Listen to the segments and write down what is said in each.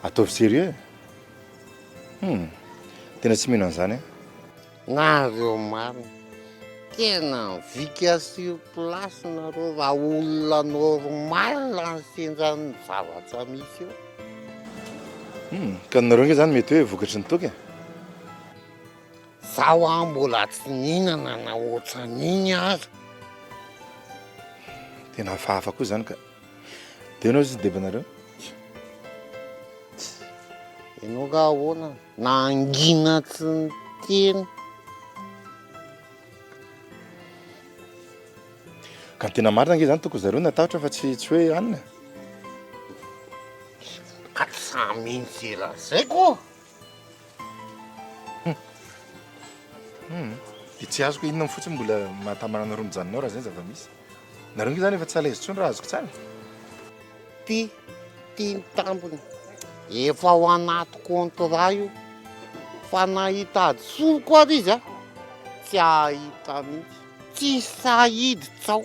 Ataovy sérieux tena tsy mino an'izany nareo marina tena vika sur place nareo raha olona normal ny sendrany zavatra misy eo. Ka nareo nge zany mety hoe vokatry ny toky zaho mbola tsy nihinana na ohatran'iny aza. tena hafahafa koa zany ka de anao izy debanareo ianao ka ahoana na angina tsy ny teny ka tena marina nge zany toko zareo natahotra fa tsy hoe anina ka tsy saminsy zay koa de tsy azoko inona fotsiny mbola mahatamarana roa mijanonao raha zany zava-misy nareo nge zany efa tsy alaizy tsony raha azoko tsara ty ny tampony efa ao anaty contrat io fa nahita ady soloko ary izy a tsy ahita mihitsy tsy sahidy tsao.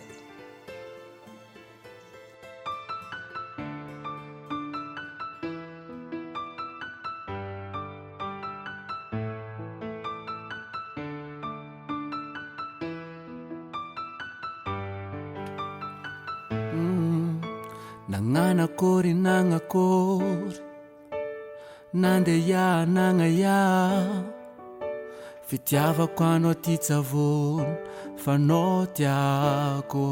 Nananakory nanakory nandeha nanaya fitiavako anao ty tsavony fanao tiako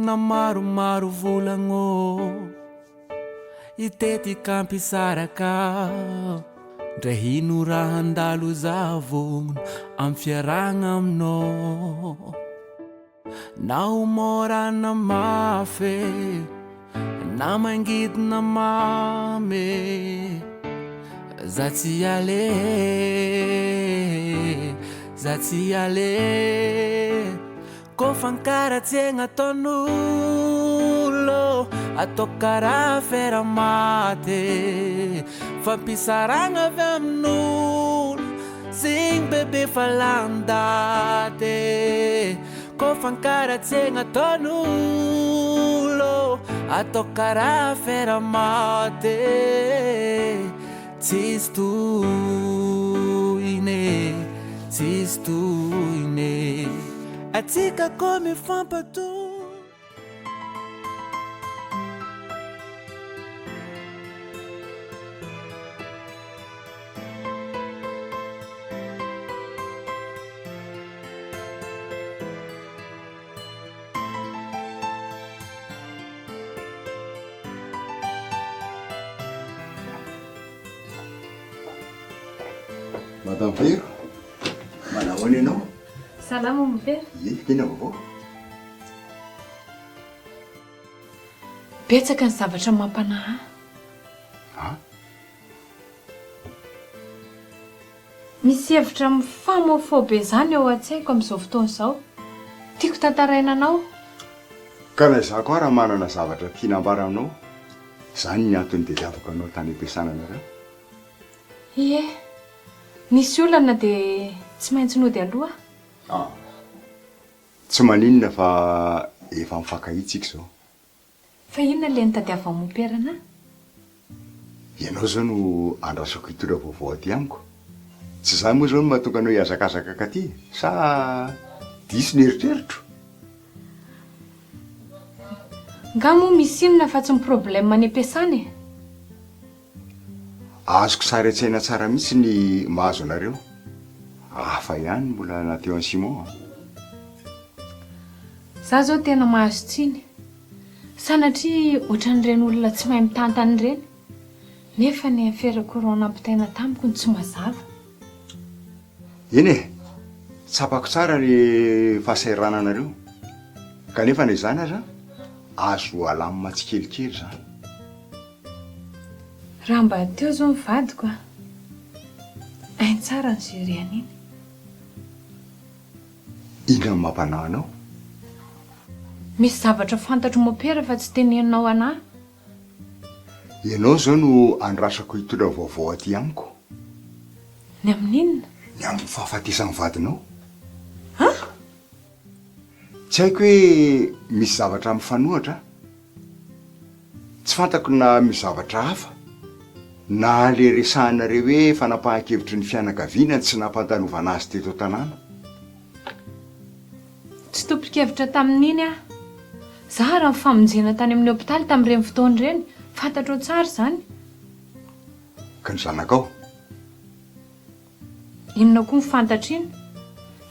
na maromaro volagno itety kampisaraka ndray hino raha handalo zavogno amy fiaragna aminao na humorana mafy na mangidina mamy za tsy ale ko fankaratsegna ataon'olo atao karaha Afera Maty fampisaragna avy amin'olo zegny bebe fa landate ko fankaratsegna ataon'olo atao karaha Afera Maty tsisy tohine atsika ko mifampato Madame Vero, manahoana ianao? Salama mopera. Tena vaovao. Betsaka ny zavatra mampanahy. Misy hevitra mifamofo be zany eo an-tsaiko amin'izao fotoana izao. Tiako tantaraina anao. Ka na izaho koa raha manana zavatra tiana ambara aminao, zany ny antony dia zavaka anao tany am-piasana nareo. Ie, nisy olana dia tsy maintsy nody aloha. Tsy maninona fa efa mifankahitsika izao. Fa inona ilay nitadiava moperana? Ianao zao no andrasako hitora vaovao aty amiko. Tsy zany moa zao no mahatonga anao hiazakazaka katy, sa diso ny eritreritro? Nga moa misy inona fa tsy ny problème any am-piasana e? Azoko sary an-tsaina tsara mihitsy ny mahazo anareo. Hafa ihany mbola anaty eo Simon. Za zao tena mahazo tsiny. Sanatria ohatran'ireny olona tsy mahay mitantana ireny. Nefa ny Afera corona ampitaina tamiko ny tsy mazava. Eny e, tsapako tsara ny fahasahirananareo. Kanefa na izany aza, azo alamina tsikelikely zany. Raha mba teo zao mivadiko a. Ainy tsara ny geriany iny. Inona mampanahy anao? Misy zavatra fantatro mopera fa tsy teneninao anahy. Ianao zao no andrasako hitora vaovao aty amiko. Ny amin'inona? Ny amin'ny fahafatesan'ny vadinao. Tsy haiko hoe misy zavatra mifanohatra. Tsy tsy fantako na misy zavatra hafa na le resahanareo hoe fanapahan-kevitry ny fianakaviana tsy nampatanovana azy teto tanàna. Tsy topon-kevitra tamin'iny a. Zaho raha mifamonjena tany amin'ny hôpitaly tamin'ireny fotoana ireny, fantatro tsara izany. Ka ny zanakao Inona koa ny fantatriny?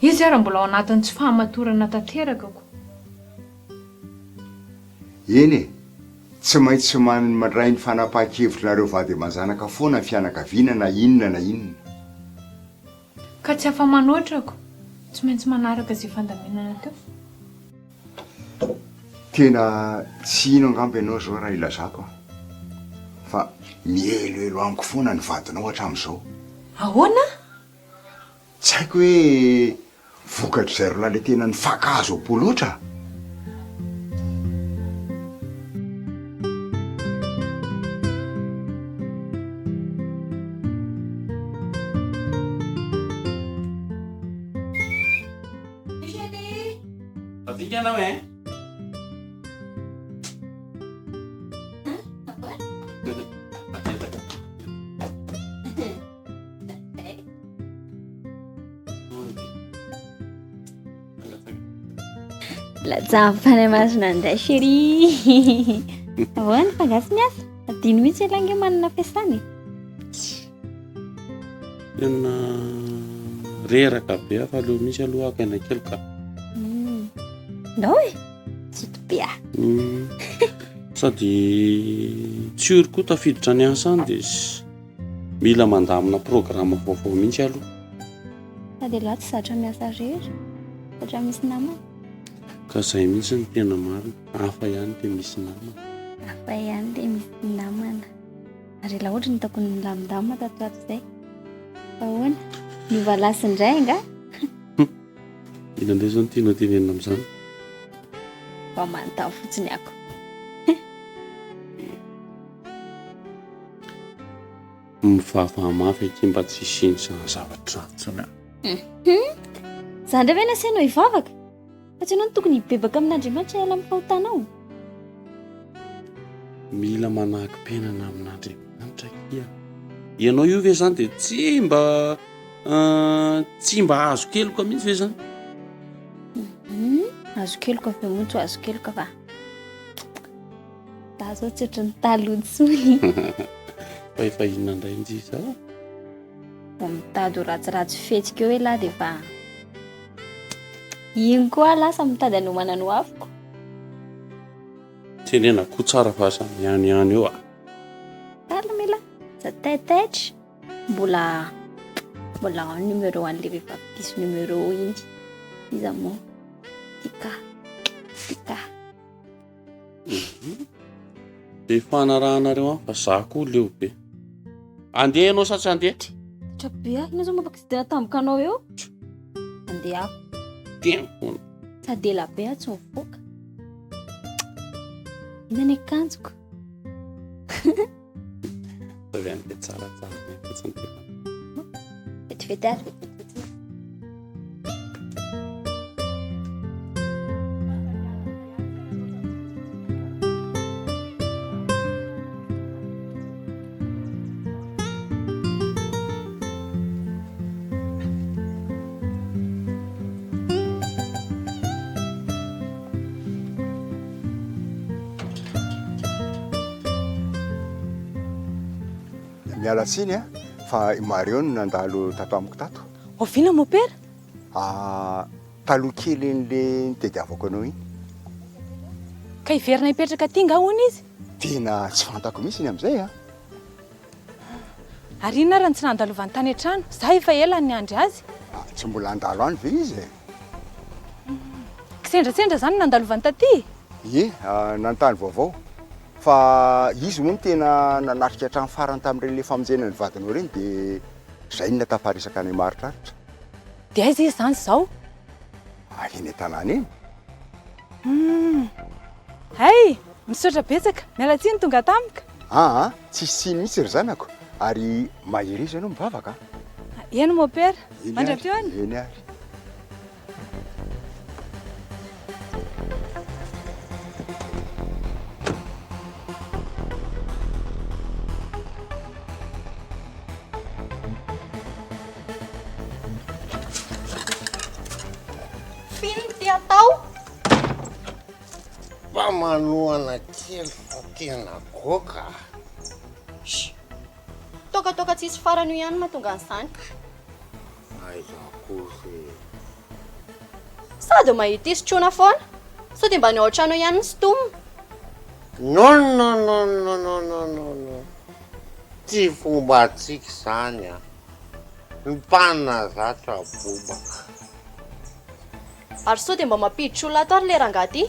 Izy ara mbola ao anatin'ny tsy fahamatorana tanterakako. eny e, tsy maintsy mandray ny fanapahan-kevitrinareo vady aman-janaka foana ny fianakaviana na inona na inona. Ka tsy afa manotrako. Tsy maintsy manaraka izay fandaminana teo. Tena tsy ino angamba ianao zao raha ilazako fa mieloelo amiko foana ny vadinao hatramin'izao. Ahoana? Tsy haiko hoe vokatry zay rola le tena ny fakazo apoloatra. Patinganao hein? Lazafana masina indray chérie. Ahoana fa gasy miasa? Adino mihitsy ilange manana fiasany. Tena reraka be afa aleo misy aloha akaina kely ka. Nao e? Soto be ah. Sady tsy ory koa tafiditra ny asa any dia mila mandamina programma vaovao mihitsy aloha. Sady laha tsy zatra miasa rehetra. Satria misy namana. Ka izay mihitsy ny tena marina. Hafa ihany dia misy namana. Hafa ihany dia misy namana. Ary laha ohatra ny hitako ny lamindamina tato ato izay. Ahoana? Niova lasy indray nga? Ina indray izao ny tianao tenenina amin'izany? Mba manontany fotsiny ako. Mifahamafy aty mba tsy hisiany sa zavatra tsana. Zany indray ve nasianao hivavaka? Fa tsy ianao no tokony hibebaka amin'Andriamanitra hiala amin'ny fahotanao. Mila manakim-penana amin'Andriamanitra kia. Ianao io ve zany dia tsy mba azo keloka mihitsy ve zany? Azo keloka ve montso azo keloka fa. Da zao tsy ohatry ny talodsony. Fa efa inona indray indry izao? Vao mitady ho ratsiratsy fetsika eo hoe lahy dia fa iny koa lasa mitady hanomana no afoko. Tenena koa tsara fa samy ihany eo ah. Calme là, ça tête. Mbola numéro 1 le vehivavy piso numéro iny. Iza moa tika. Dia fanarahanareo any fa za koa leo be. Andeha ianao sa tsy andeha? Trabe ah, ina zao mampakisidiana tamboka anao eo. Andeha ako. Tena foana. Sady ela be ah tsy mivoaka. Inona ny akanjoko? Avy any dia tsara ny fotsiny tena. Vetivety azy. Miala tsiny a fa Mario no nandalo tato amiko tato. Oviana mon père? Taloha kely an'le nitadiavako anao iny. Ka hiverina hipetraka aty nga hono izy? Tena tsy fantako mihitsy iny amin'izay a. Ary inona raha tsy nandalovany tany an-trano? Za efa ela ny andry azy. Tsy mbola andalo any ve izy e? Kisendrasendra zany nandalovany taty? Ie, nanontany vaovao. Fa izy moa no tena nanatrika hatrany farany tamin'ireny famonjena ny vadinao ireny dia izay no natafarisaka any Maritraritra. Dia aiza izy zany izao? Eny an-tanàna eny. Hay, misaotra betsaka. Miala tsiny tonga tamika. Tsisy tsiny mihitsy ry zanako. Ary mahery izy ianao mivavaka. Eny mon père, mandra-peo any. Eny ary. firy ty atao? Pamanoana kely fa tena goaka. Toka tsisy farany io ihany mahatonga an'izany. Aiza kosa. Sady mahita isotroana foana. Sao dia mba ny ao an-trano ihany ny sintomina. Non. Tsy fombantsika izany a. Ny mpanina zatra bobaka. Ary sao dia mba mampiditra olona ato ary le rangahy.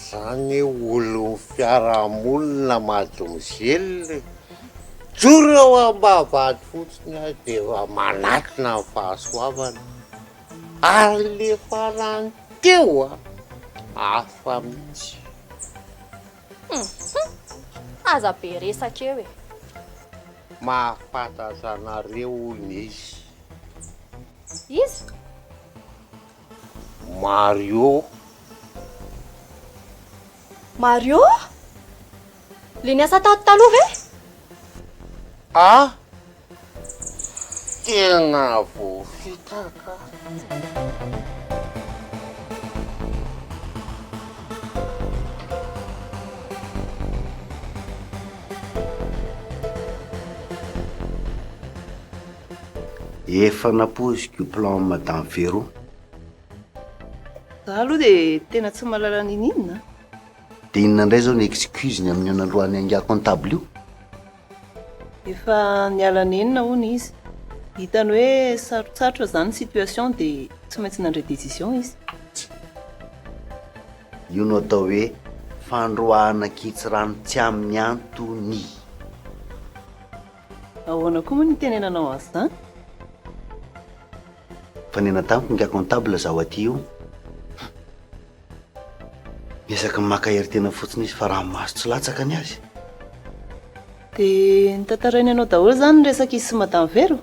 Zany olo fiarahamonina mahadomozely. Joro eo ambavady fotsiny aho dia efa manatona ny fahasoavana. Ary le farany teo hafa mihitsy. Aza be resaka eo e. Mahafantatra anareo izy. Izy? Mario? Le niasa tato taloha ve? Tena voafitaka. Efa napoiziko plan Madame Vero. Za aloha dia tena tsy mahalala ninina. Dia inona indray zao ny excuse-ny amin'ny analohan'ny angako an-table io? Efa niala nenina hono izy. Hitany hoe sarotsarotra zany situation dia tsy maintsy nandray décision izy. Io no atao hoe fandroahana kitsy rano tsy amin'ny antony. Ahoana koa moa ny tenenanao azy zany? Fa nena tamiko ngako an-table zaho aty io. Miesaka maka hery tena fotsiny izy fa raha maso tsy latsaka ny azy. Dia nitantarainy anao daholo zany ny resaka izy sy Madame Vero?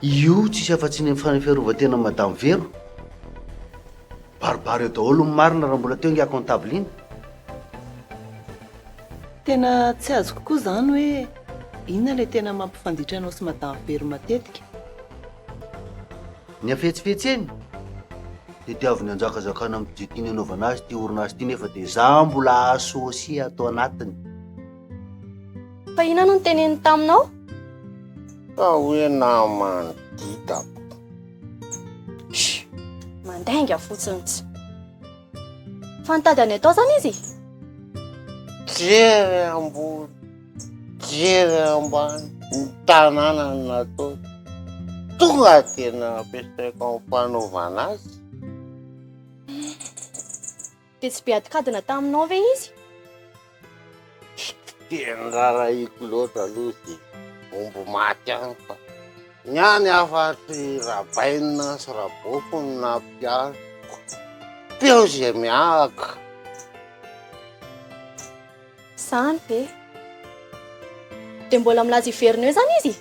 Io tsisy afa-tsy ny fiarovatena Madame Vero. Baribary eo daholo ny marina raha mbola teo ngako an-table iny. Tena tsy azoko koa zany hoe inona ilay tena mampifanditra anao sy Madame Vero matetika. Ny afetsifetsy eny dia tiaviny anjakazakana amin'ny tiany anaovana azy ty orinasa ty nefa dia za mbola asosy atao anatiny. Fa inona no niteneniny taminao? Ka hoe namandita. Mandainga fotsiny tsy. Fantady any atao zany izy? Jery ambony, jery ambany, ny tanàna natao. Tonga tena ampiasaiko amin'ny fanaovana azy. Dia tsy be adikadina taminao ve izy? Tena rarahiko loatra aloha dia omby maty any fa ny any afa-tsy rabainina sy raboko no nampiariko. Teo izay miahaka. Zany ve? Dia mbola milaza iveriny eo zany izy?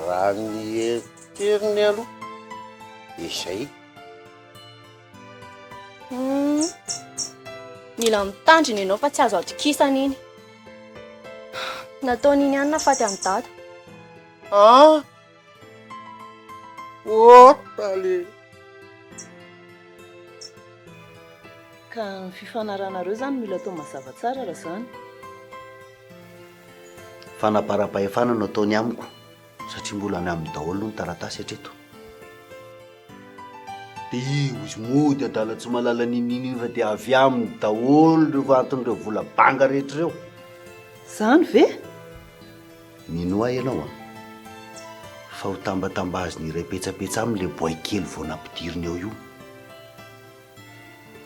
Raha ny eritreritany aloha izay. Mila mitandrina ianao fa tsy azo atokisana iny. Nataon'iny ihany nafaty any dada. Otale. Ka ny fifanarahanareo zany mila atao mazava tsara raha zany. Fanapara-pahefana no ataony amiko satria mbola ny amin'ny daholo ny taratasy hatreto. Dia izy mody adala tsy malala nininy fa dia avy aminy daholo ireo vaton'ireo vola banga rehetra ireo. Zany ve? Minoa ianao fa ho tambatambaziny iray petsapetsa amin'ilay boay kely vao nampidiriny eo io.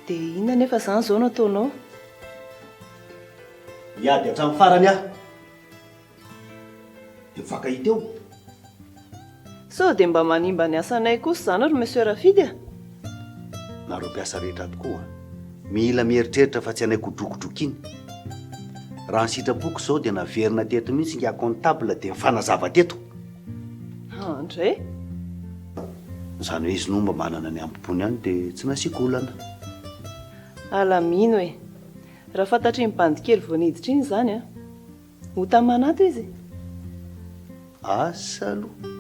Dia inona nefa zany zao no ataonao? Miady hatramin'ny farany aho dia vaka hiteo. Sao dia mba manimba ny asanay kosa zany ary monsieur Rafidy a? Nareo mpiasa rehetra tokoa mila mieritreritra fa tsy anay kodrokodroka iny. Raha ny sitrapoko zao dia naverina teto mihitsy ngako ny table dia mifanazava teto. Andray? Izany hoe izy no mba manana ny ampony any dia tsy nasiako olana. Alamino e. Raha fantatry ny bandy kely vao niditra iny zany a. Ho tamanato izy. Asa aloha.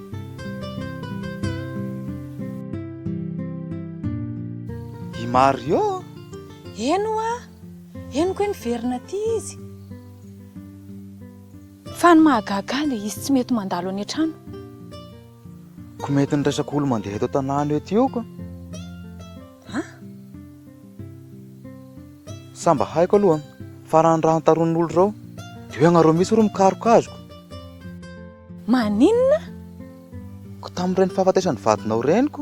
I Mario? Eno henoko hoe niverina ty izy. Fa ny mahagaga dia izy tsy mety mandalo any an-trano. Ko mety niraisaka olo mandeha eto an-tanàna eto io ka. Samba haiko aloha fa raha ny raha ntaron'olo rao dia hoe agnareo misy ro mikarokazoko. Maninona? Ko tamin'ireny fahafatesany vadinao reniko.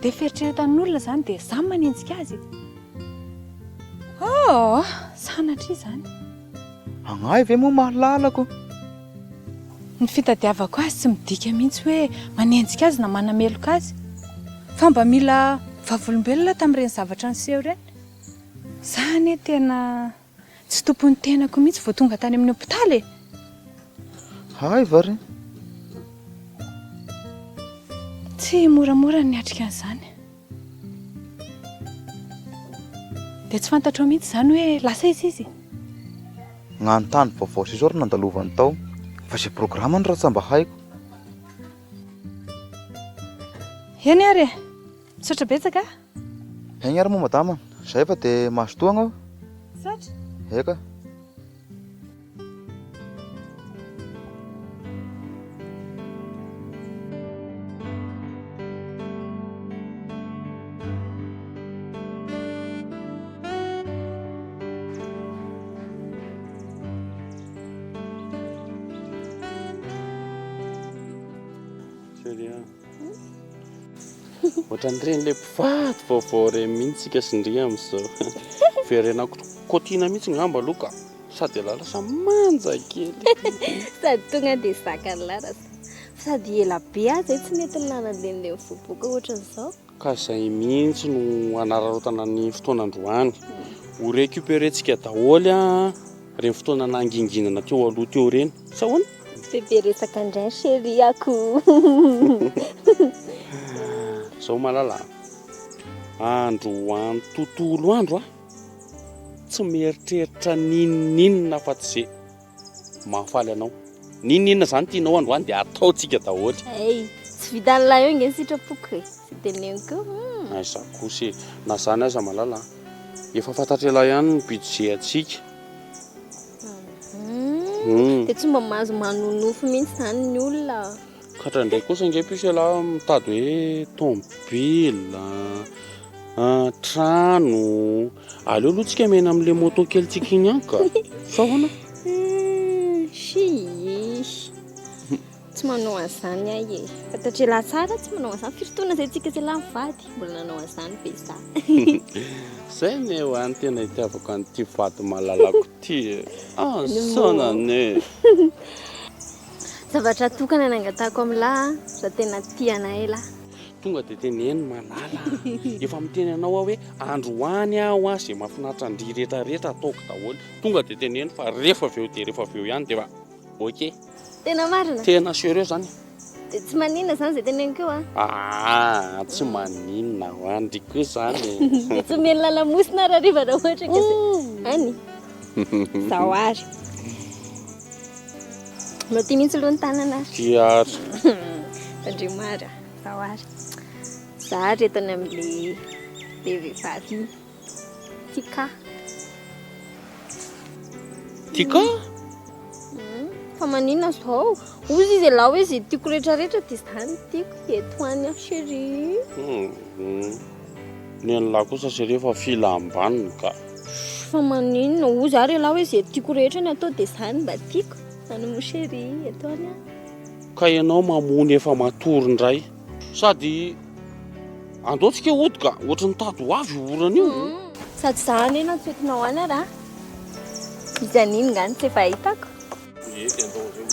Dia fieritreretan'olona izany dia izaho manenjika azy. Sanatria izany. Agnahy ve moa mahalalako? Ny fitadiavako azy tsy midika mihitsy hoe manenjika azy na manameloka azy. Fa mba mila vavolombelona tamin'ireny zavatra niseho ireny. Izany tena tsy tompony tenako mihitsy vao tonga tany amin'ny hopitaly. Hay vary. Tsy moramora ny atrika an'izany. Dia tsy fantatro mihitsy izany hoe lasa izy. Gn'anontany vaovao sy sora nandalovany tao. Fa izay programma ny raha tsy mba haiko. Eny ary misaotra betsaka. Egny ary moa madama. Izay efa dia mahasotoagna aho. Saotra. Eka. Ohatran'ireny le mpivady vaovao ireny mihitsy sika sindria amin'izao. Verenako kotiana mihitsy ngamba aloka. Sady lasa manja kely. Sady tonga dia zakany larasa. Sady ela be azy tsy mety nanandeniny mivoaboaka ohatran'izao. Ka izay mihitsy no anararotana ny fotoanandroany. Ho récupérentsika daholy ireny fotoana nanginginana teo aloha teo ireny. Sahoana? Bebe resaka indray chéri-ako. Zao malala. Androany tontolo andro tsy mieritreritra ninninna fa tsy zay. Mahafaly anao. Ninninna zany tianao androany dia ataontsika daholy. Tsy vitan'ilay eo nge sitrapoky. Tsy teneniko. Aiza kosa na zany aza malala. Efa fantatra ela ihany ny budget atsika. Dia tsy mba mahazo manonofo mihitsy zany ny olona. Katrandray kosa nge pisy ela mitady hoe tomobila, trano. Aleo aloha tsika mena amin'ilay moto kely tsika iny ihany ka. Sahoana? Tsy manao an'izany ahy e. Fantatry ela tsara tsy manao an'izany. Fifotoana izay tsika tsy ela mivady. Mbola nanao an'izany ve za? Zay ne ho any tena hitiavako an'ity vady malalako ty. Sonane. Zavatra tokana nangatako amin'lahy za tena tiana ela. Tonga dia teneny malala. Efa miteny anao hoe androany aho izay mahafinaritra andry rehetrarehetra ataoko daholo. Tonga dia teneny fa rehefa avy eo dia rehefa avy eo ihany dia ok. Tena marina? Tena sérieux zany. Dia tsy maninona zany izay teneniko Tsy maninona ho andry koa zany. Tsy mely lalamosina raha riva raha ohatra ka any. Zao ary. Mba tia mihitsy aloha ny tanana. Tiary. Andrimara, zao ary. Za reto any amin'ilay vehivavy tika. Tika? Fa maninona zao? Ozy izy lahy hoe izay tiako rehetrarehetra dia izany tiako. Eto any chéri. Ny an'lahy kosa chéri efa fila ambaniny ka. Fa maninona ozy ary lahy hoe izay tiako rehetra ny atao dia izany mba tiako. Zany mo chéri eto any. Ka ianao mamony efa matory indray. Sady andaotsika odika ohatry ny tady ho avy orana io. Sady zany ena tsoetinao any ara. Izy aniny ngany tsy efa hitako. Dia andao zay.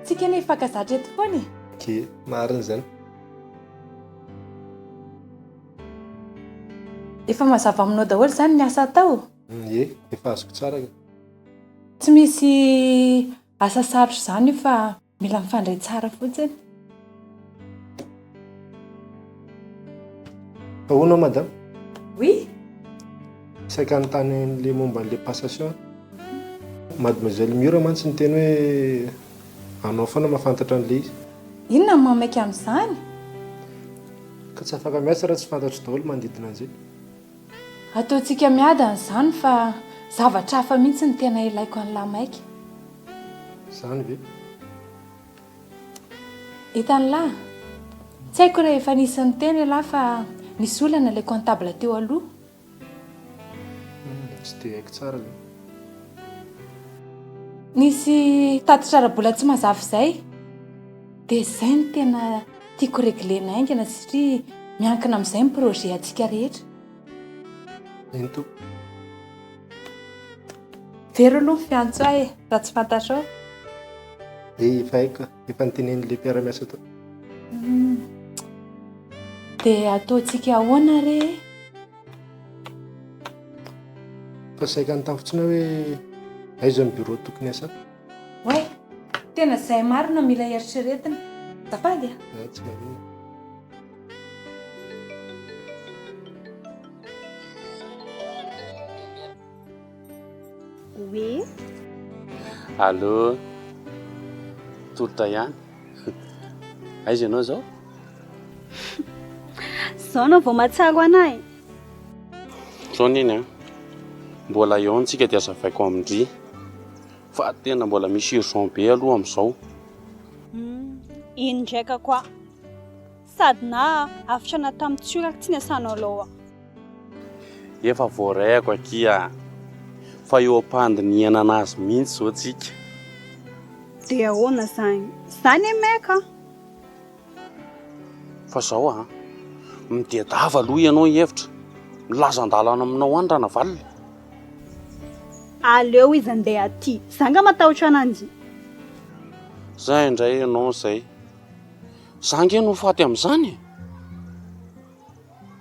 Tsika ane hifankazatra eto foana. Ke marina zany. Efa mazava aminao daholo zany ny asa atao. Efa azoko tsara. Tsy misy asa sarotra izany fa mila mifandray tsara fotsiny. Ahoana madame? Oui. Saika anontany an'ilay momba an'ilay passation. Mademoiselle Mura mantsy ny teny hoe anao foana mahafantatra an'ilay izy. Inona no mamaiky amin'izany? Ka tsy afaka miasa raha tsy fantatro daholo manodidina an'izay. Ataontsika miadana izany fa zavatra hafa mihitsy ny tena ilaiko an'ilay maika. Izany ve? Hitan'lahy, tsy haiko raha efa nisy ny teny lahy fa nisy olana ilay comptable teo aloha. Tsy dia haiko tsara ilay. Nisy tatitra ara-bola tsy mazava izay. Dia izay ny tena tiako reglena aingana satria miankina amin'izay ny projet antsika rehetra. Eny to. Very aloha ny fiantso ahy raha tsy fantatrao. Efa haiko, efa nitenen'ilay mpiara-miasa tao. Dia ataontsika ahoana re? Fa saika ny tafotsina hoe aiza ny bureau tokony asa? Oe, tena izay marina mila eritreretina. Zapady? Tsy maninona. Oui. Allô, tolotra ihany. Aiza ianao zao? Zao anao vao mahatsaro anahy. Zao niny a, mbola eo antsika dia azavaiko amindry. Fa tena mbola misy urgent be aloha amin'izao. Iny ndraika koa. Sady na afitrana tamin'ny tsoraka tsy niasanao aloha. Efa voarayako akia. Fa eo am-pandiniana anazy mihitsy zao tsika. Dia ahoana izany? Izany maika. Fa zao a, midedava aloha ianao hevitra. Milazan-dalana aminao any raha navalina. Aleo izy andeha aty. Zanga matahotra ananjy. Zay indray ianao izay. Zanga ianao faty amin'izany.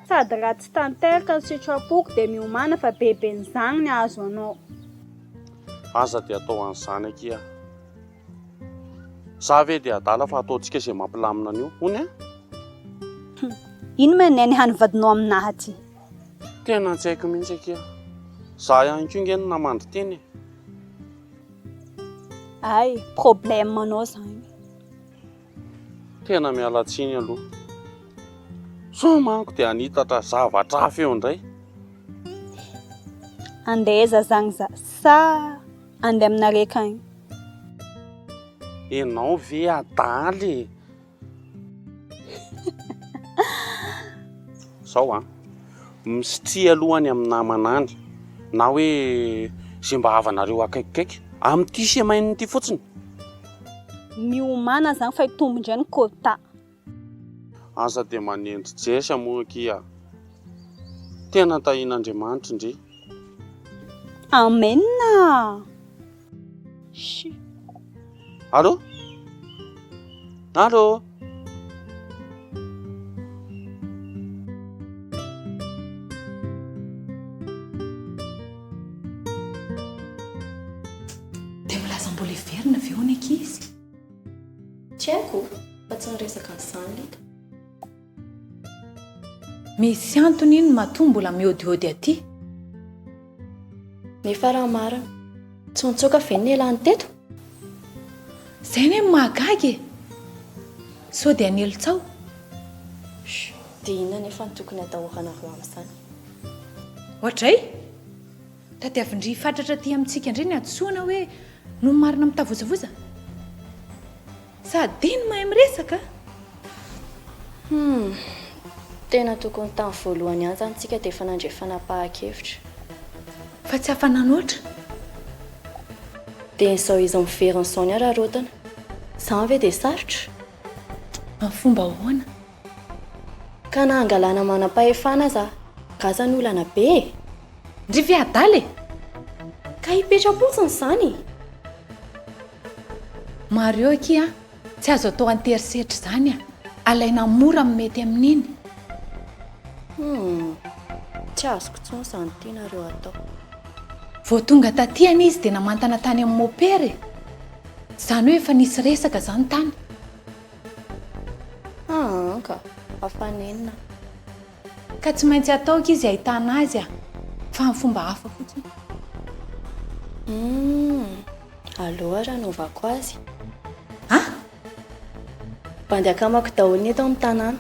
Sady raha tsy tanteraka ny sitrapoko dia miomana fa bebe ny zany ny azo anao. Aza dia atao an'izany akia. Za ve dia adala fa ataontsika izay mampilamina an'io, hony a? Ino me ny hanivadinao aminahy aty? Tena tsy haiko mihitsy akia. Za ihany koa ngeny namandry teny. Ay, problème anao zany. Tena miala tsiny aloha. So manko dia anitatra zavatra hafa eo indray. Andeza zany za sa andeha aminareka any. Enao ve adaly? Sao a, misitria alohany amin'ny naman'andry. Na hoe sy mba havanareo akaikikaiky. Amin'ity sy main'ity fotsiny. Miomana zany fa itombondra ny kôta. Asa dia manendry jesy moa kia. Tena tahin'Andriamanitra indri. Amena. Allô? Allô? Dia milaza mbola hiverina ve hono ankizy? Tsy haiko, fa tsy niresaka an'izany leka. Misy antony iny mahatonga mbola miôdiôdy aty. Nefa raha marina, tsy nitsoaka ve ny elany teto? Izay ny mahagagy e. Sao dia anelitsao. Dia inona nefa ny tokony atahoranareo amin'izany? Ohatray? Tadiavindry fatratra aty amintsika indray ny antsoina hoe no marina mitavozavoza. Sady ny mahay miresaka. Tena tokony tamin'ny voalohany ihany zany tsika dia efa nandrefana-pahan-kevitra. Fa tsy hafa nanoatra. Dia izao izy miveriny izao ny ara rotana. Izany ve dia sarotra? Amin'ny fomba ahoana? Ka na angalana manam-pahefana za, gaza ny olana be. Ndrivy adaly. Ka hipetra-potsiny izany. Mario akia, tsy azo atao anterisetra izany a. Alaina mora mety amin'iny. Tsy azoko tsony izany tianareo atao. Vao tonga tatyana izy dia namantana tany amin'ny mopere. Izany hoe efa nisy resaka izany tany. Ka hafanenina. ka tsy maintsy ataoko izy ahitana azy fa ny fomba hafa fotsiny. Aloha raha novako azy. Bandiakamako daholo ny eto amin'ny tanàna.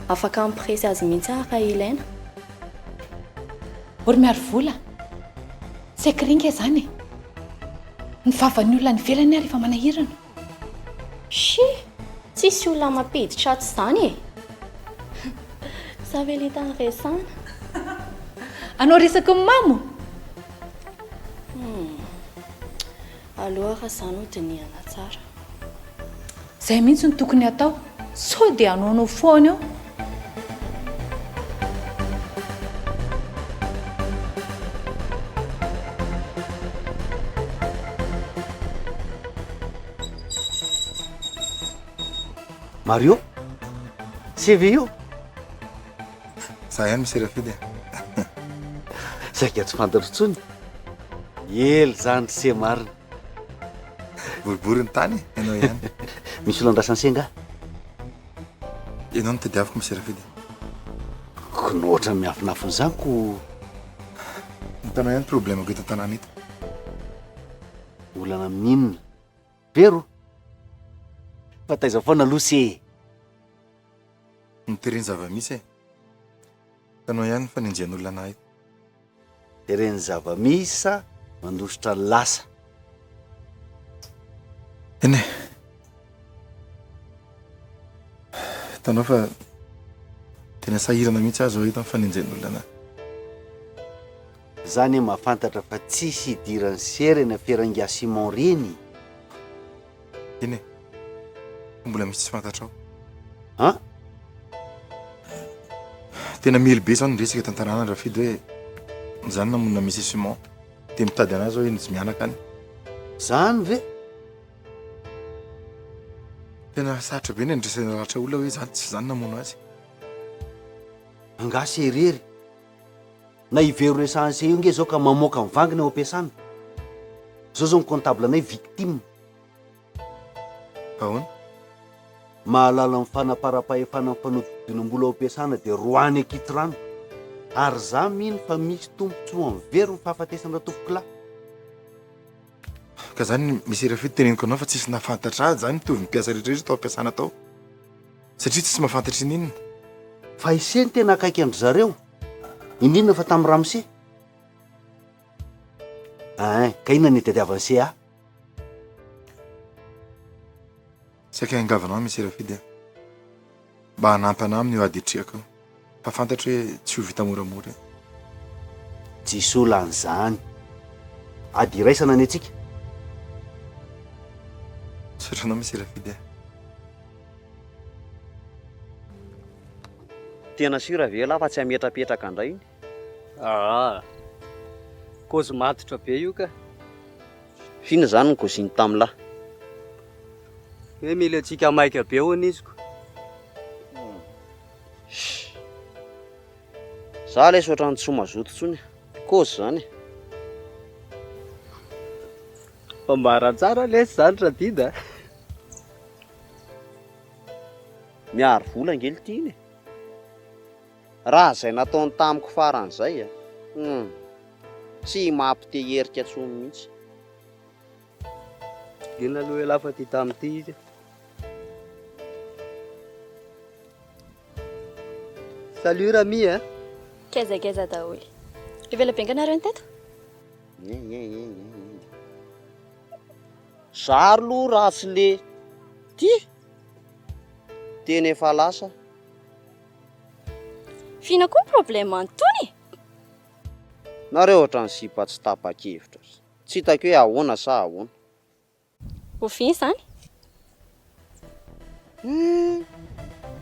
Afaka ampiresy azy mihitsy raha ilaina. Ory miaro vola. Sekrinka izany. Ny vavan'ny olona ny velany rehefa manahirana. Tsisy olona mampiditra ato izany e. Savelita ny resana. Anao resaka ny mamo? Aloha raha izany ho dinihana tsara. Izay mihitsy ny tokony atao. Sao dia anao foana eo. Mario, CV io? Za ihany misy rafidy. Saika tsy fantatro tsony. Ely zany se marina. Boribory ny tany, ianao ihany. Misy olon-drasany senga? Ianao no tadiaviko misy rafidy. Ko nohatra miafinafiny zany ko... Hitanao ihany problemako eto an-tanàna eto. Olana minina. Pero? Fa taiza foana aloha se. Nitereny zava-misy e. Hitanao ihany fa ninjian'olona anahy eto. Tereny zava-misy sa mandositra lasa. Eny e. Hitanao fa tena sahirana mihitsy azo eto fa ninjian'olona anahy. Zany mahafantatra fa tsisy idiran'ny sery ny Afera Simon reny. Eny e. Mbola misy tsy fantatrao. Tena mily be zao ny resaka tantarana rafidy hoe zany namonina misy Simon dia mitady anazy hoe tsy mianaka any. Zany ve? Tena sarotra be ny andresana rahatra olona hoe zany tsy zany namono azy. Angasy erery. Na ivero resanse io nge zao ka mamoaka mivangina ao ampiasana. Zao zao ny comptable anay victime. Ahoana? Mahalala ny fanapara-pahefana ny fanodidinam-bola ao ampiasana dia roany akitrano. Ary za mino fa misy tombontsoa mivero ny fahafatesana tompokila. Ka zany misy rafidy teneniko anao fa tsisy nafantatra zany mitovy mpiasa rehetrarehetra tao ampiasana tao. Satria tsisy mahafantatra ininona. Fa iseny tena akaiky andry zareo. Indrindra fa tamin'ny ramose. Ka inona ny tadiavany se ah? Saika hangavanao misy rafidy. Mba hanampy anahy amin'ny ady hitriako. Fa fantatra hoe tsy ho vita moramora. Tsisy olan'izany. Ady iray sanany antsika. Satranao misy rafidy. Tena sira vela fa tsy ametrapetraka andray iny. Kozy matotra be io ka. Fina zany ny koziny tamin'lahy. Hoe mila antsika maika be ho aniziko. Za lay sotrany tsy mazoto tsony. Kozy zany. Fa mbara tsara lesy zany radida. Miaro vola ngely tiany. Raha zay nataony tamiko faran'izay tsy mampiteherika tsony mihitsy. Ina aloha lafa ty tamin'ity izy. Salut Rami hein. Keza daholo. Ivela benganareo ny teto? Zary lo ratsy le ty. Teny efa lasa. Fina koa problème antony? Nareo ohatrany sipa tsy tapa-kevitra. Tsy hitako hoe ahoana sa ahoana. Ofin zany?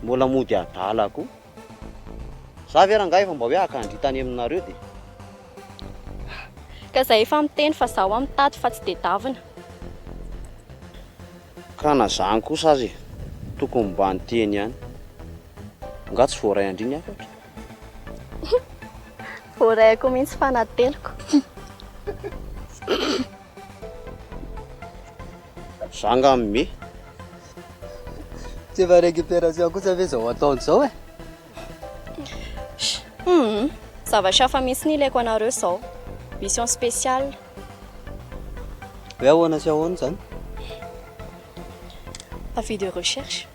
Mbola mody adala koa. Za vera ngah efa mba hoe akandritany aminareo dia. Ka zahay efa miteny fa zaho amin'ny tato fa tsy dia davina. Ka na zany kosa azy tokony mba niteny ihany. Nga tsy voaray andriny afatra. Voarayako mihitsy fanateliko. Zanga me. Tsy efa récupération kosa ve zao ataony zao e? Zavatra hafa misy ny ilaiko anareo zao. Mission spéciale. Hoe ahoana sy ahoana zany? Avis de recherche.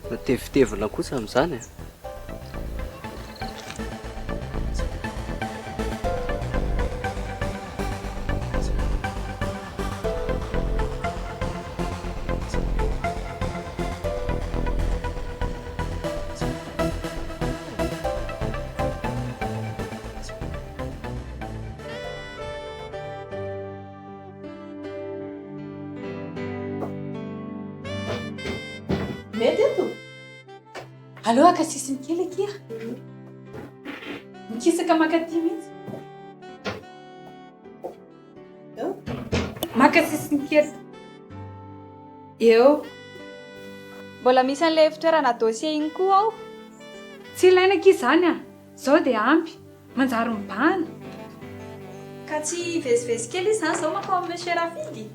Matevitevina kosa amin'izany. Mety eto? Allo akasisiny kely akira. Mikisaka makaty mihitsy. Makasisiny kely. Eo. Mbola misy an'ilay fitoerana dossier iny koa ao? Tsy ilaina aky izany a. Zao dia ampy. Manjary mibahana. Ka tsy vezivezy kely izany zao manko amin'ny monsieur Rafidy.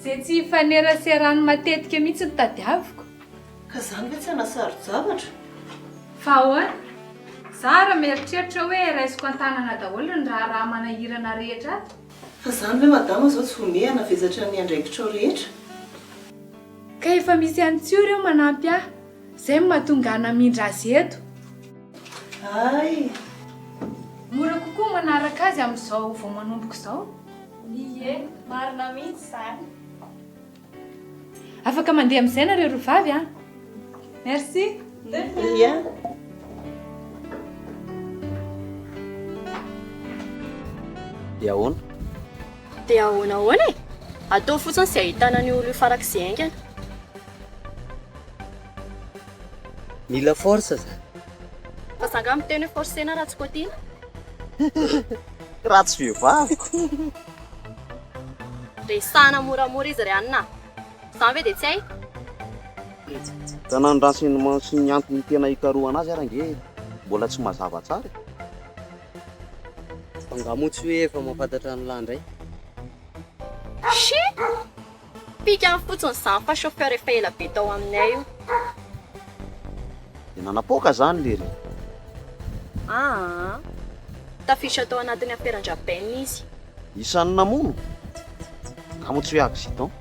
Zay tsy faneraseraany matetika mihitsy ny tadiaviko. Ka zany ve tsy hanasaro-javatra? Fa ahoana? Zara mieritreritra hoe raisiko an-tanana daholo ny raha manahirana rehetra ato. Fa zany ve madama zao tsy vome hanavezatra ny andraikitra rehetra? Ka efa misy antsio ireo manampy ahy. Zay mahatonga namindra azy eto. Ay. Mora kokoa manaraka azy amin'izao vao manomboko izao. Ie, marina mihitsy izany. Afaka mandeha amin'izay nareo rovavy a. Merci. Ia. Dia ahoana? Dia ahoana e? Atao fotsiny sy ahitana ny olo farak'izay aingana. Mila force zany. Fa sanga miteny hoe forcena raha tsy kotiana. Raha tsy vehivaviko. Resana moramora izy ry anina. Zany ve dia tsy hay? Tanandrasiny sy ny antony tena hikarohana azy arange mbola tsy mazava tsara. Fangamotsy hoe efa mahafantatra ny landray. Shi! Pika ny fotsiny izany fa chauffeur efa ela be tao aminay io. Dia nanapoaka zany lery. Tafisitra tao anatin'ny aferan-drabaina izy. Isan'ny namono. Ka mo tsy hoe accident.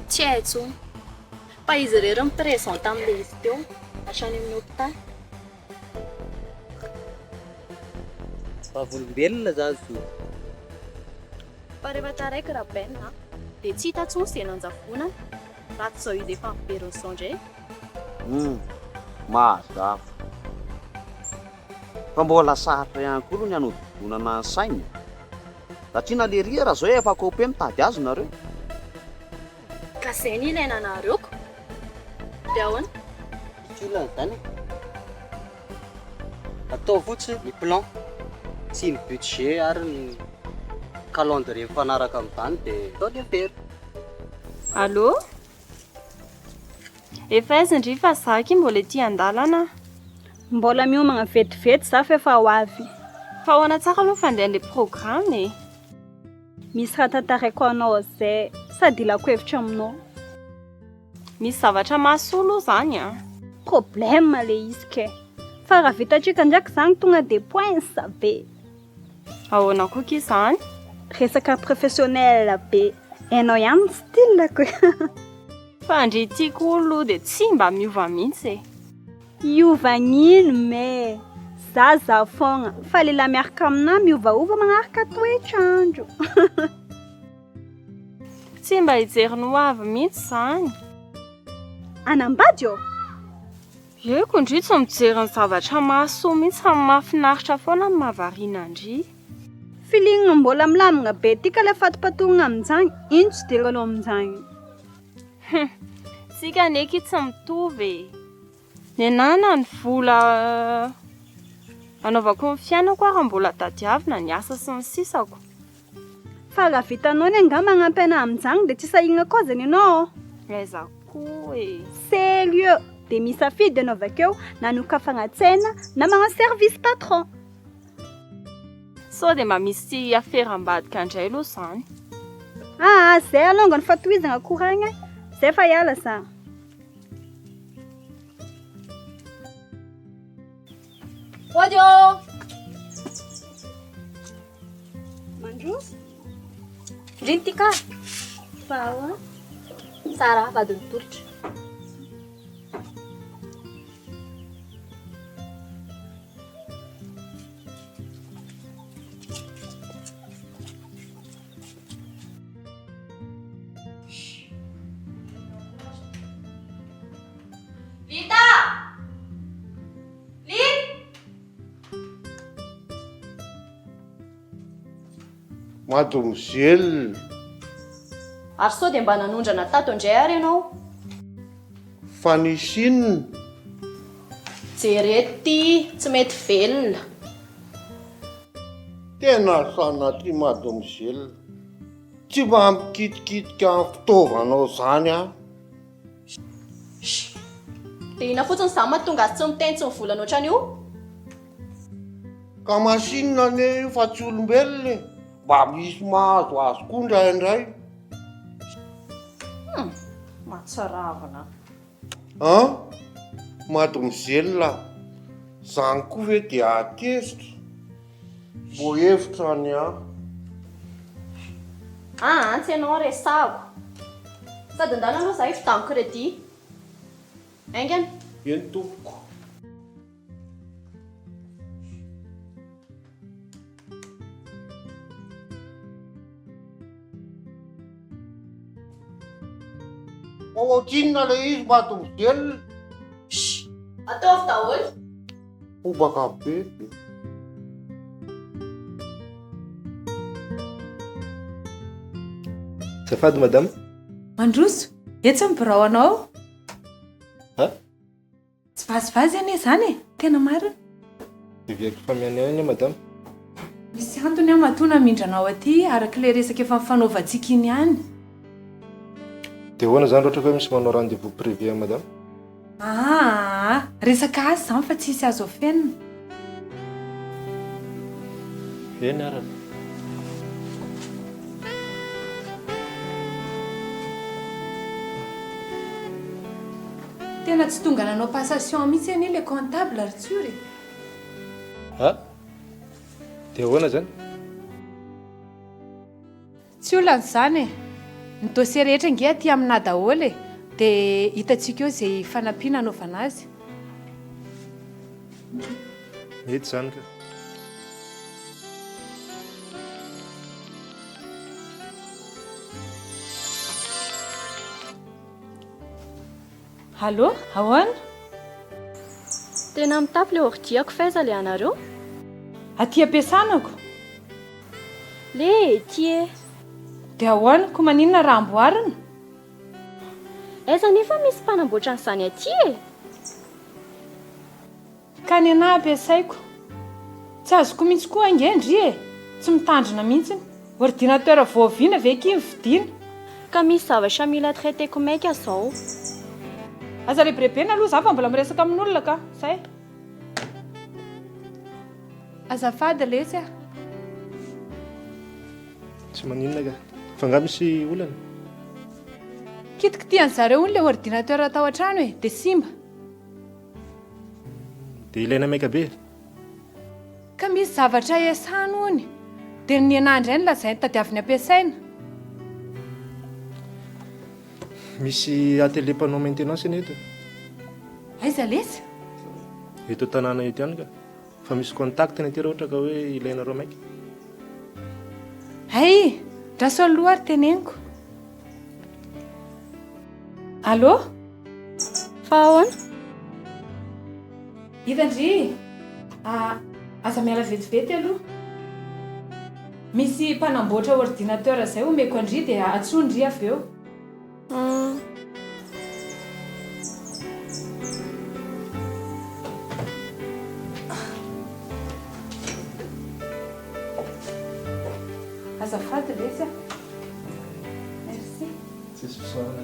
Tsy hay intsony. Fa izy rery mipresente amin'ilay izy teo. Hatrany amin'ny hôpitaly. Vavolombelona zany zo. Fa rehefa taraiky rabaina dia tsy hita intsony izay nanjavona. Raha tsy izao izy efa miveriny izao indray. Mazava. Fa mbola saratra ihany koa ny hanodonana ny sainy. Satria na leria raha zao efa kopy mitady azy nareo. Ka izay ny ilaina anareoko. Dia ahoana? Tsolana zany. Atao fotsiny ny plan sy ny budget ary ny calendrier mifanaraka amin'izany dia atao ny afera. Allô? Efa aiza ndry fa zaky mbola ety andalana? Mbola miomagna vetivety za fa efa ho avy. Fa ahoana tsara aloha fandeha an'ilay programme e? Misy raha tantaraiko anao zay sady ilako hevitra aminao. Misy zavatra mahasolo zany a? Problème le izy ke. Fa raha vitatrika ndraiky zany tonga de points be. Ahoana koa ki zany? Resaka professionnel be. Hainao ihany stylako. Fa andry tiako olo dia tsy mba miova mihitsy e. Iovan'ino me? Zaza foana. Fa lehilahy miaraka aminahy miovaova manaraka toetrandro. Tsy mba hijery ny ho avy mihitsy zany. Anambady eo? Eko ndry tsy mijery ny zavatra mahasoa mihitsy fa mahafinaritra foana ny mahavariana ndry. Feeling mbola milamina be tika le fatipatonina amin'izany. Ino tsy diranao amin'izany? Sika neky tsy mitovy. Ny nana ny vola anaovako ny fiainako raha mbola tadiavina ny asa sy ny sisako. Fa raha vitanao ny angamba manampy anahy amin'izany dia tsy sahiana koa zany ianao. Aiza koa e. Sérieux dia misafidy ianao avakeo na nokafagna-tsaina na magnano service patron. Sao dia mba misy aferam-badika indray aloha izany. Zay alongany fatohizana koragna. Zay fa hiala za. Audio. Mandroso? Rintika. Fa. Sara vadiny tolotra. Mademoiselle. Ary sao dia mba nanondrana tato indray ary ianao? Fa nisy inona? Jereto ty, tsy mety velona. Tena sanaty mademoiselle. Tsy mba mikitikitika amin'ny fitaovanao zany aho. Dia ina fotsiny izany mahatonga azy tsy miteny tsy mivolana ohatran'io? Ka masinina ane io fa tsy olombelona e. Mba misy mahazo azy koa indraindray. Matsaravana. Mademoiselle, zany koa ve dia atezitra. Mbo hevitra any aho. Antsy ianao resako. Sady ndana aloha zahay fita amin'ny crédit. Aingana? Eny tompoko. Ohatr'inona ilay izy mademoiselle? Ataovy daholo. Obaka be. Safady madame. Mandroso, etsy ny birao anao? Tsy vazivazy ane zany e, tena marina. Viako famiana ane madame. Misy antony aho matona mindranao aty arak'ilay resaka efa mifanaovantsika iny ihany. Dia hoana zany ohatra hoe misy manao rendez-vous privé madame? Resaka azy zany fa tsy hisy azo ofenina. Eny arana. Tena tsy tonga nanao passation mihitsy anie le comptable Arthur. Dia hoana zany? Tsy olana izany e. Ny dossier rehetra nge aty amina daholo e. Dia hitantsika eo izay fanampiana anaovana azy. Mety zany ka. Allô, ahoana? Tena mitapy le ordiako faiza le anareo? Aty ampiasanako. Le ty e. Dia ahoana, ko maninona raha amboarina? Aiza nefa misy mpanamboatra an'izany aty e. Ka ny anahy ampiasaiko. Tsy azoko mihitsy koa angendry e. Tsy mitandrina mihitsy. Ordinateur voaviana ve ky vidiana? Ka misy zavatra mila traiteko maika zao. Aza lehibe aloha za fa mbola miresaka amin'olona ka, zay. Azafady lesy a. Tsy maninona ka. Fa nga misy olana. Kitikitian'zareo ony le ordinateur atao an-trano e, dia simba. Dia ilaina maika be. Ka misy zavatra iasana ony. Dia ny anandra any lazainy tadiaviny ampiasaina. Misy atelier mpanao maintenance eny eto. Aiza lesy? Eto tanàna eto ihany ka. Fa misy contact ny aty raha ohatra ka hoe ilainareo maika. Hay, draso aloha ary teneniko. Allô? Fa ahoana? Hitandry, aza miala vetivety aloha. Misy mpanamboatra ordinateur zay omeko andry dia atsondry avy eo. Azafady lesy a. Merci. Tsisy fisaorana.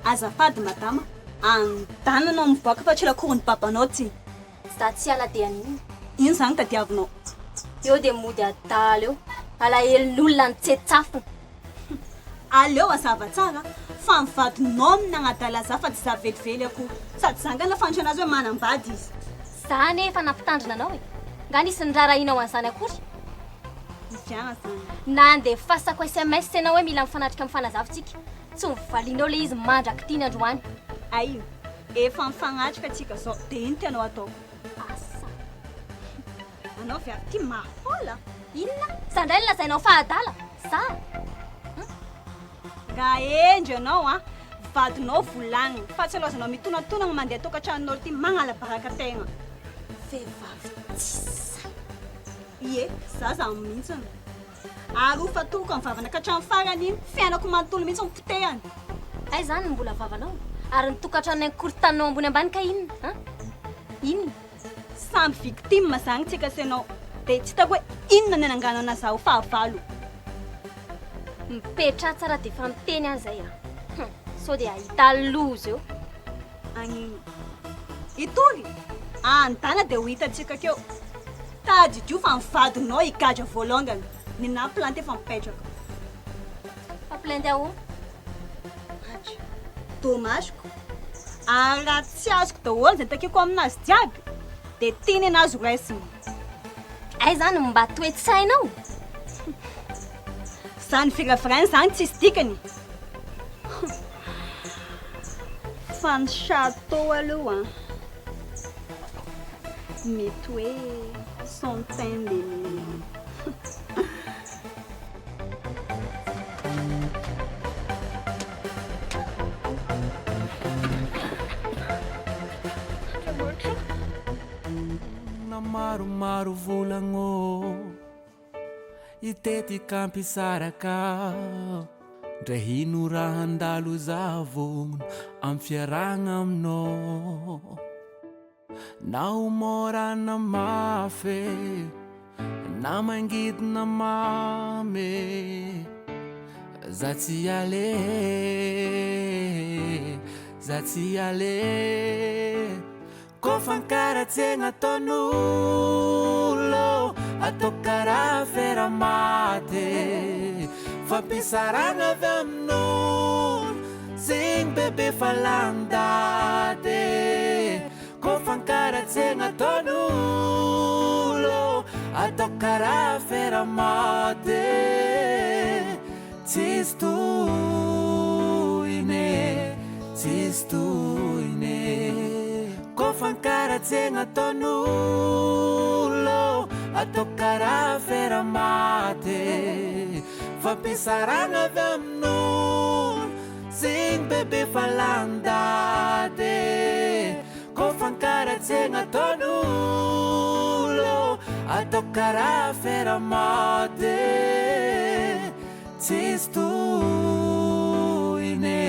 Azafady madama, andananao mivoaka fa tsy lakorony babanao ty. Za tsy ala-dia an'iny. Ino zany tadiavinao? Eo dia mody adala eo. Alahelon'olona ny tsetsafo. Aleo azava tsara fa mivadinao amin'ny agnadala za fa tsy za velively akoho. Sady zangana fantra anazy hoe manambady izy. Za nefa nampitandrina anao e. Nga nisy nirarahinao an'izany akory. Mifiagna zany. Nandeha fasako SMS ianao hoe mila mifanatrika mifanazavitsika. Tsy mivalianao le izy mandraka tiany androany. Ay, efa mifagnatrika atsika zao. Dia ino tianao ataoko? Asa. Anao viavy tia mahola. Inona? Sandray ny lazainao fa adala. Za. Raha endry ianao a, vadinao volanina. Fa tsy aloazanao mitonantonana mandeha tokantranonao ty magnalabaraka tegna. Vehivavy tsisa. Ie, za zany mihitsiny. Ary ho fatoko amin'ny vavana ka hatramin'ny farany iny, fiainako manontolo mihitsy mipotehany. Ay zany mbola vavanao. Ary ny tokantrano korontanao ambony ambany ka inona? Inona? Samby victime zany tsika senao. Dia tsy hitako hoe inona ny ananganao anazaho fahavalo. Mipetra tsara dia fa miteny an'izay a. Sao dia ahita loza eo. Agnino? Itory? Andana dia ho hitantsika keo. Tadidio fa mivadinao higadra voalongany. Ny na planté fa mipetraka. Paplanté ahoa? Dommageko. Ary raha tsy azoko daholo izay takeko aminazy jiaby, dia tiany anazy ho raisiny. Ay zany mba toe-tsainao. Zany firavirany zany tsisy dikany. Fa ny château aloha mety hoe centaine de millions. Maromaro volagno itetika ampisaraka ndray hino raha handalo zavogno amin'ny fiaragna aminao na homorana mafy na mangidina mamy za tsy ale ko fankaratsegna ataon'olo atao karaha Afera Maty fampisaragna avy amin'olo zegny bebe fa landady ko fankaratsegna ataon'olo atao karaha Afera Maty tsisy tohiny ko fankaratsegna ataon'olo atao karaha Afera Maty fampisaragna avy amin'olo zegny bebe fa landady ko fankaratsegna ataon'olo atao karaha Afera Maty tsisy tohiny